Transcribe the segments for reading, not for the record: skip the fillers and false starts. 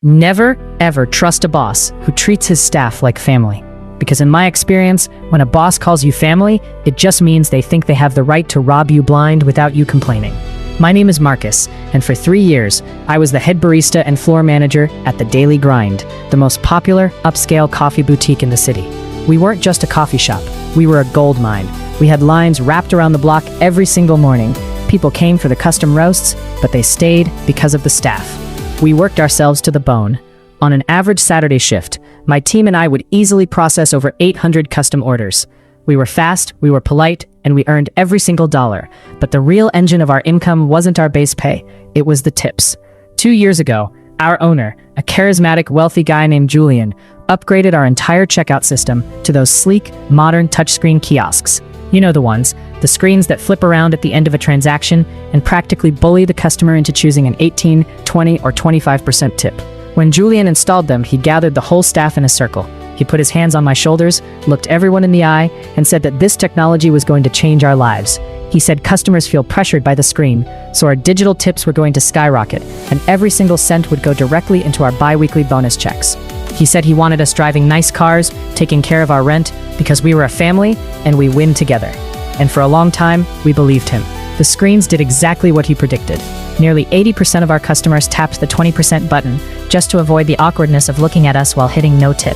Never, ever trust a boss who treats his staff like family. Because in my experience, when a boss calls you family, it just means they think they have the right to rob you blind without you complaining. My name is Marcus, and for 3 years, I was the head barista and floor manager at the Daily Grind, the most popular, upscale coffee boutique in the city. We weren't just a coffee shop, we were a gold mine. We had lines wrapped around the block every single morning. People came for the custom roasts, but they stayed because of the staff. We worked ourselves to the bone. On an average Saturday shift, my team and I would easily process over 800 custom orders. We were fast, we were polite, and we earned every single dollar. But the real engine of our income wasn't our base pay, it was the tips. 2 years ago, our owner, a charismatic, wealthy guy named Julian, upgraded our entire checkout system to those sleek, modern touchscreen kiosks. You know the ones, the screens that flip around at the end of a transaction and practically bully the customer into choosing an 18, 20, or 25% tip. When Julian installed them, he gathered the whole staff in a circle. He put his hands on my shoulders, looked everyone in the eye, and said that this technology was going to change our lives. He said customers feel pressured by the screen, so our digital tips were going to skyrocket, and every single cent would go directly into our bi-weekly bonus checks. He said he wanted us driving nice cars, taking care of our rent, because we were a family, and we win together. And for a long time, we believed him. The screens did exactly what he predicted. Nearly 80% of our customers tapped the 20% button, just to avoid the awkwardness of looking at us while hitting no tip.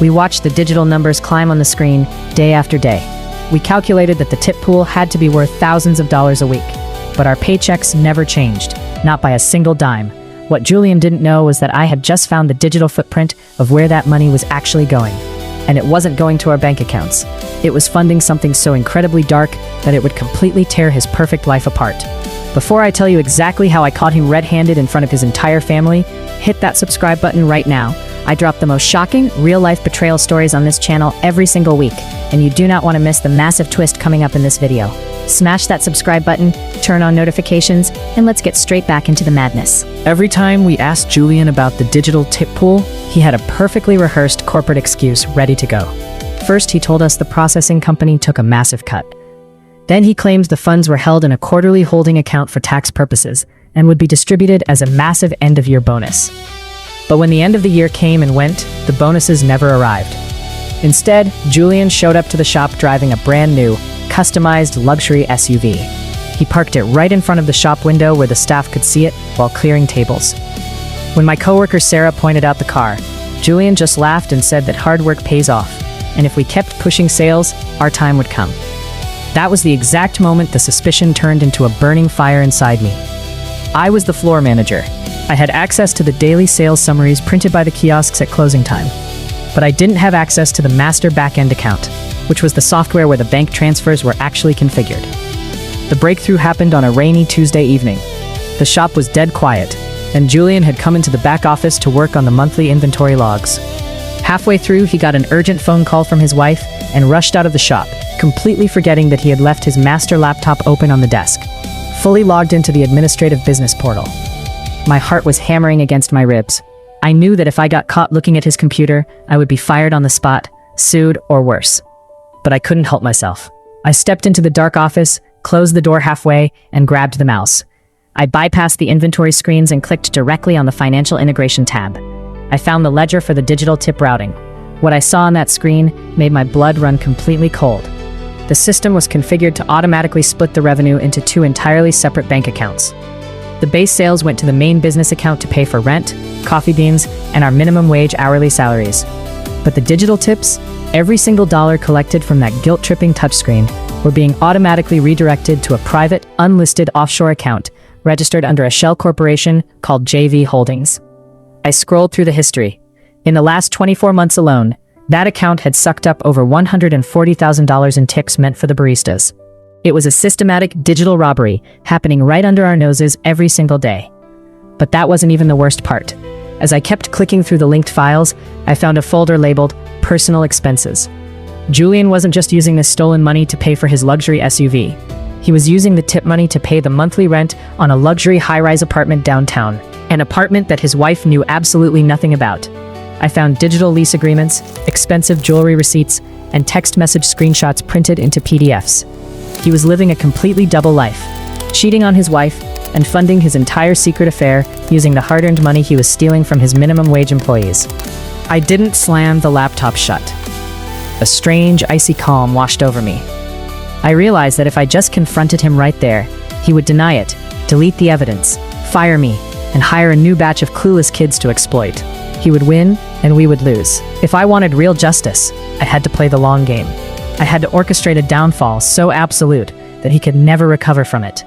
We watched the digital numbers climb on the screen day after day. We calculated that the tip pool had to be worth thousands of dollars a week. But our paychecks never changed, not by a single dime. What Julian didn't know was that I had just found the digital footprint of where that money was actually going. And it wasn't going to our bank accounts. It was funding something so incredibly dark that it would completely tear his perfect life apart. Before I tell you exactly how I caught him red-handed in front of his entire family, hit that subscribe button right now. I drop the most shocking, real-life betrayal stories on this channel every single week, and you do not want to miss the massive twist coming up in this video. Smash that subscribe button, turn on notifications, and let's get straight back into the madness. Every time we asked Julian about the digital tip pool, he had a perfectly rehearsed corporate excuse ready to go. First, he told us the processing company took a massive cut. Then he claims the funds were held in a quarterly holding account for tax purposes and would be distributed as a massive end-of-year bonus. But when the end of the year came and went, the bonuses never arrived. Instead, Julian showed up to the shop driving a brand new, customized luxury SUV. He parked it right in front of the shop window where the staff could see it while clearing tables. When my coworker Sarah pointed out the car, Julian just laughed and said that hard work pays off, and if we kept pushing sales, our time would come. That was the exact moment the suspicion turned into a burning fire inside me. I was the floor manager. I had access to the daily sales summaries printed by the kiosks at closing time. But I didn't have access to the master back-end account, which was the software where the bank transfers were actually configured. The breakthrough happened on a rainy Tuesday evening. The shop was dead quiet, and Julian had come into the back office to work on the monthly inventory logs. Halfway through, he got an urgent phone call from his wife and rushed out of the shop, completely forgetting that he had left his master laptop open on the desk, fully logged into the administrative business portal. My heart was hammering against my ribs. I knew that if I got caught looking at his computer, I would be fired on the spot, sued, or worse. But I couldn't help myself. I stepped into the dark office, closed the door halfway, and grabbed the mouse. I bypassed the inventory screens and clicked directly on the financial integration tab. I found the ledger for the digital tip routing. What I saw on that screen made my blood run completely cold. The system was configured to automatically split the revenue into 2 entirely separate bank accounts. The base sales went to the main business account to pay for rent, coffee beans, and our minimum wage hourly salaries. But the digital tips, every single dollar collected from that guilt-tripping touchscreen, were being automatically redirected to a private, unlisted offshore account registered under a shell corporation called JV Holdings. I scrolled through the history. In the last 24 months alone, that account had sucked up over $140,000 in tips meant for the baristas. It was a systematic digital robbery happening right under our noses every single day. But that wasn't even the worst part. As I kept clicking through the linked files, I found a folder labeled Personal Expenses. Julian wasn't just using this stolen money to pay for his luxury SUV. He was using the tip money to pay the monthly rent on a luxury high-rise apartment downtown, an apartment that his wife knew absolutely nothing about. I found digital lease agreements, expensive jewelry receipts, and text message screenshots printed into PDFs. He was living a completely double life, cheating on his wife and funding his entire secret affair using the hard-earned money he was stealing from his minimum wage employees. I didn't slam the laptop shut. A strange, icy calm washed over me. I realized that if I just confronted him right there, he would deny it, delete the evidence, fire me, and hire a new batch of clueless kids to exploit. He would win, and we would lose. If I wanted real justice, I had to play the long game. I had to orchestrate a downfall so absolute that he could never recover from it.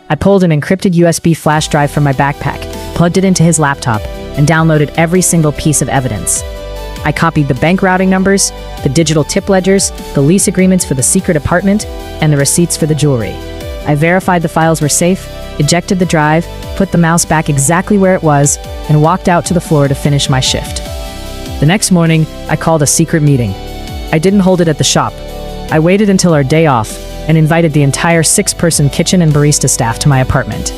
I pulled an encrypted USB flash drive from my backpack, plugged it into his laptop, and downloaded every single piece of evidence. I copied the bank routing numbers, the digital tip ledgers, the lease agreements for the secret apartment, and the receipts for the jewelry. I verified the files were safe, ejected the drive, put the mouse back exactly where it was, and walked out to the floor to finish my shift. The next morning, I called a secret meeting. I didn't hold it at the shop. I waited until our day off and invited the entire 6-person kitchen and barista staff to my apartment.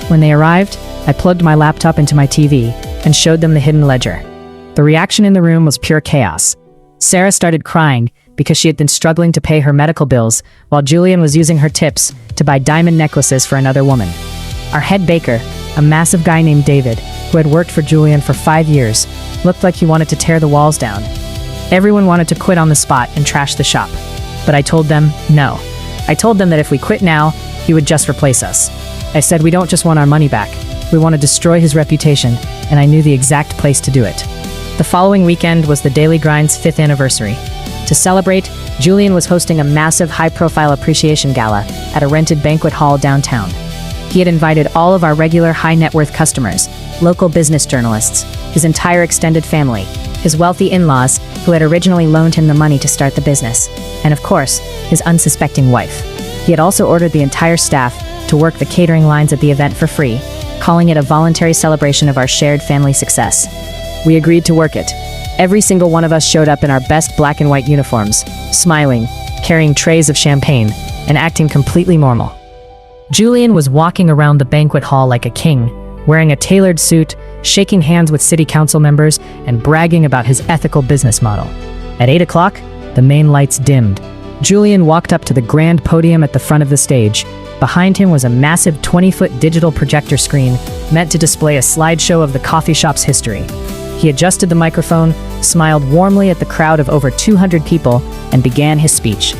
When they arrived, I plugged my laptop into my TV and showed them the hidden ledger. The reaction in the room was pure chaos. Sarah started crying because she had been struggling to pay her medical bills, while Julian was using her tips to buy diamond necklaces for another woman. Our head baker, a massive guy named David, who had worked for Julian for 5 years, looked like he wanted to tear the walls down. Everyone wanted to quit on the spot and trash the shop. But I told them, no. I told them that if we quit now, he would just replace us. I said we don't just want our money back, we want to destroy his reputation, and I knew the exact place to do it. The following weekend was the Daily Grind's 5th anniversary. To celebrate, Julian was hosting a massive high-profile appreciation gala at a rented banquet hall downtown. He had invited all of our regular high-net-worth customers, local business journalists, his entire extended family, his wealthy in-laws who had originally loaned him the money to start the business, and of course, his unsuspecting wife. He had also ordered the entire staff to work the catering lines at the event for free, calling it a voluntary celebration of our shared family success. We agreed to work it. Every single one of us showed up in our best black and white uniforms, smiling, carrying trays of champagne, and acting completely normal. Julian was walking around the banquet hall like a king, wearing a tailored suit, shaking hands with city council members, and bragging about his ethical business model. At 8 o'clock, the main lights dimmed. Julian walked up to the grand podium at the front of the stage. Behind him was a massive 20-foot digital projector screen meant to display a slideshow of the coffee shop's history. He adjusted the microphone, smiled warmly at the crowd of over 200 people, and began his speech.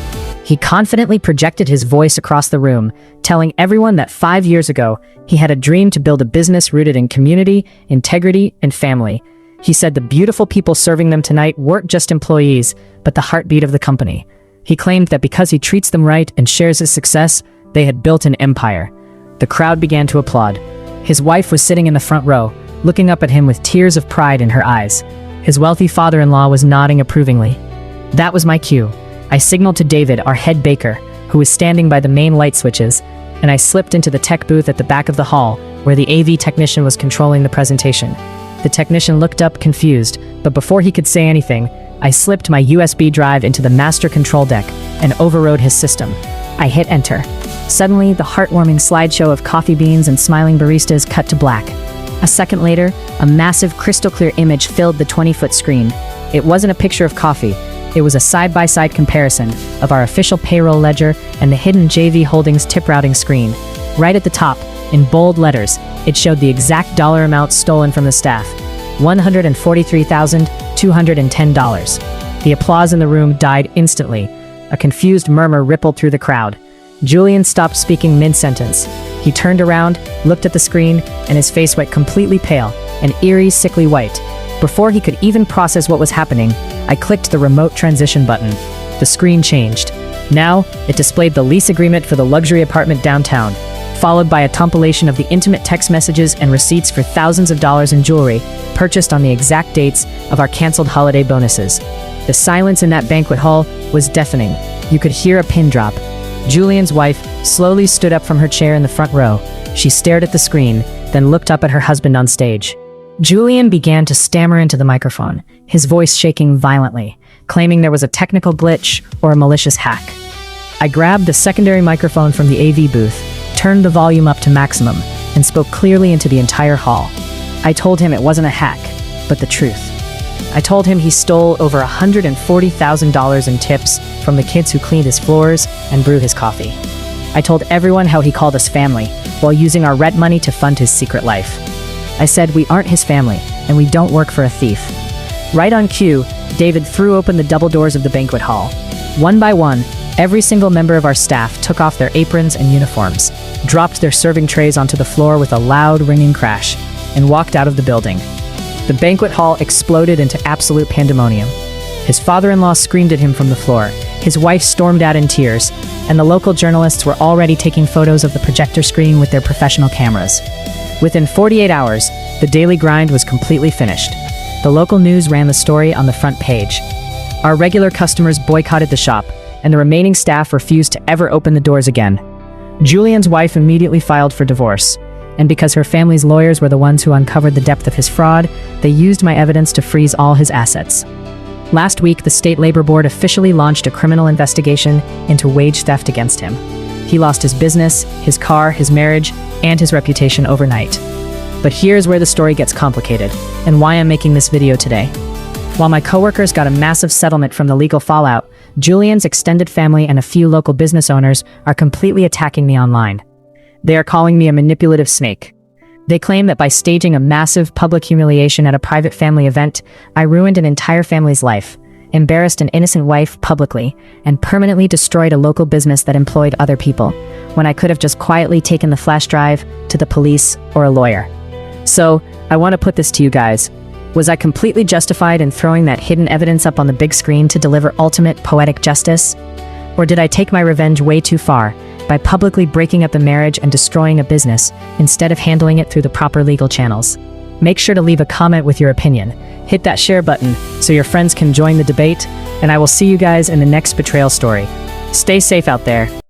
He confidently projected his voice across the room, telling everyone that 5 years ago, he had a dream to build a business rooted in community, integrity, and family. He said the beautiful people serving them tonight weren't just employees, but the heartbeat of the company. He claimed that because he treats them right and shares his success, they had built an empire. The crowd began to applaud. His wife was sitting in the front row, looking up at him with tears of pride in her eyes. His wealthy father-in-law was nodding approvingly. That was my cue. I signaled to David, our head baker, who was standing by the main light switches, and I slipped into the tech booth at the back of the hall, where the AV technician was controlling the presentation. The technician looked up confused, but before he could say anything, I slipped my USB drive into the master control deck and overrode his system. I hit enter. Suddenly, the heartwarming slideshow of coffee beans and smiling baristas cut to black. A second later, a massive crystal-clear image filled the 20-foot screen. It wasn't a picture of coffee. It was a side-by-side comparison of our official payroll ledger and the hidden JV Holdings tip routing screen. Right at the top, in bold letters, it showed the exact dollar amount stolen from the staff: $143,210. The applause in the room died instantly. A confused murmur rippled through the crowd. Julian stopped speaking mid-sentence. He turned around, looked at the screen, and his face went completely pale, an eerie, sickly white. Before he could even process what was happening, I clicked the remote transition button. The screen changed. Now, it displayed the lease agreement for the luxury apartment downtown, followed by a compilation of the intimate text messages and receipts for thousands of dollars in jewelry purchased on the exact dates of our canceled holiday bonuses. The silence in that banquet hall was deafening. You could hear a pin drop. Julian's wife slowly stood up from her chair in the front row. She stared at the screen, then looked up at her husband on stage. Julian began to stammer into the microphone, his voice shaking violently, claiming there was a technical glitch or a malicious hack. I grabbed the secondary microphone from the AV booth, turned the volume up to maximum, and spoke clearly into the entire hall. I told him it wasn't a hack, but the truth. I told him he stole over $140,000 in tips from the kids who cleaned his floors and brewed his coffee. I told everyone how he called us family, while using our rent money to fund his secret life. I said we aren't his family, and we don't work for a thief. Right on cue, David threw open the double doors of the banquet hall. One by one, every single member of our staff took off their aprons and uniforms, dropped their serving trays onto the floor with a loud ringing crash, and walked out of the building. The banquet hall exploded into absolute pandemonium. His father-in-law screamed at him from the floor, his wife stormed out in tears, and the local journalists were already taking photos of the projector screen with their professional cameras. Within 48 hours, the daily grind was completely finished. The local news ran the story on the front page. Our regular customers boycotted the shop, and the remaining staff refused to ever open the doors again. Julian's wife immediately filed for divorce, and because her family's lawyers were the ones who uncovered the depth of his fraud, they used my evidence to freeze all his assets. Last week, the State Labor Board officially launched a criminal investigation into wage theft against him. He lost his business, his car, his marriage, and his reputation overnight. But here's where the story gets complicated, and why I'm making this video today. While my coworkers got a massive settlement from the legal fallout, Julian's extended family and a few local business owners are completely attacking me online. They are calling me a manipulative snake. They claim that by staging a massive public humiliation at a private family event, I ruined an entire family's life, embarrassed an innocent wife publicly, and permanently destroyed a local business that employed other people, when I could have just quietly taken the flash drive to the police or a lawyer. So, I want to put this to you guys. Was I completely justified in throwing that hidden evidence up on the big screen to deliver ultimate poetic justice? Or did I take my revenge way too far, by publicly breaking up a marriage and destroying a business, instead of handling it through the proper legal channels? Make sure to leave a comment with your opinion. Hit that share button so your friends can join the debate, and I will see you guys in the next betrayal story. Stay safe out there.